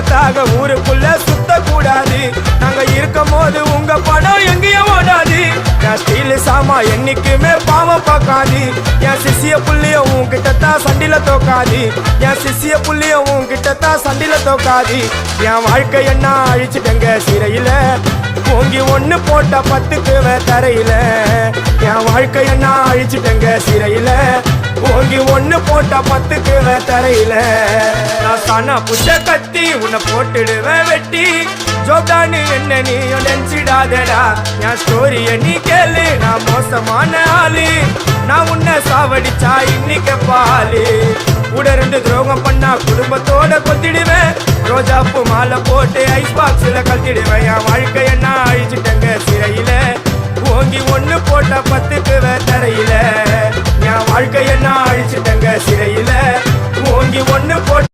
பணத்துக்காக ஊருக்குள்ள சுத்த கூடாது. நாங்க இருக்கும் போது உங்க பணம் எங்கேயும் ஓடாது. என் ஸ்டீல் சாமா என்னைக்குமே பாவம் பார்க்காது. என் சிசிய புள்ளிய உன்கிட்ட தான் சண்டில தோக்காது. என் சிசிய புள்ளிய உன்கிட்ட தான் சண்டில தோக்காது. என் வாழ்க்கை என்ன அழிச்சிட்டங்க சிறையில, ஓங்கி ஒண்ணு போட்ட 10க்கு தரையில. என் வாழ்க்கை என்ன அழிச்சிட்டங்க சிறையில, ஓங்கி ஒண்ணு போட்ட 10க்கு தரையில. நான் சானா புஷ கத்தி உன்னை போட்டுடுவேன் வெட்டி. ஜோப்டானு என்ன நீ நினைச்சிடாதடா. என் ஸ்டோரிய நீ கேளு, நான் மோசமான ஆளு. நான் உன்னை சாவடிச்சா இன்னைக்கு பாலு. கூட 2 துரோகம் பண்ணா குடும்பத்தோட கொத்திடுவேன். ரோஜாப்பு மாலை போட்டு ஐஸ் பாக்ஸ்ல கழட்டிடுவேன். என் வாழ்க்கை என்ன அழிச்சிட்டங்க சிறையில, ஓங்கி ஒண்ணு போட்ட 10க்கு தரையில. என் வாழ்க்கை என்ன அழிச்சிட்டங்க சிறையில, ஓங்கி ஒண்ணு போட்ட